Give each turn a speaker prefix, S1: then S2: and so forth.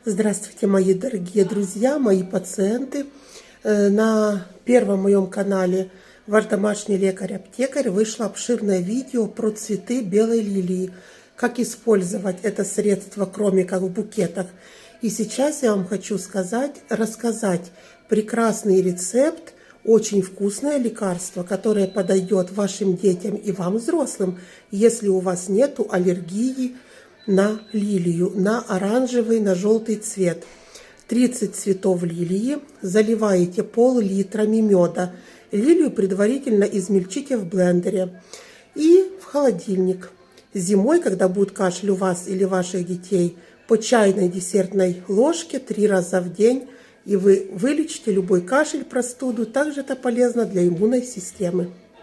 S1: Здравствуйте, мои дорогие друзья, мои пациенты. На первом моем канале «Ваш домашний лекарь-аптекарь» вышло обширное видео про цветы белой лилии. Как использовать это средство, кроме как в букетах. И сейчас я вам хочу рассказать прекрасный рецепт, очень вкусное лекарство, которое подойдет вашим детям и вам, взрослым, если у вас нет аллергии на лилию, на оранжевый, на желтый цвет. 30 цветов лилии, заливаете пол-литрами меда. Лилию предварительно измельчите в блендере и в холодильник. Зимой, когда будет кашель у вас или ваших детей, по чайной десертной ложке 3 раза в день, и вы вылечите любой кашель, простуду. Также это полезно для иммунной системы.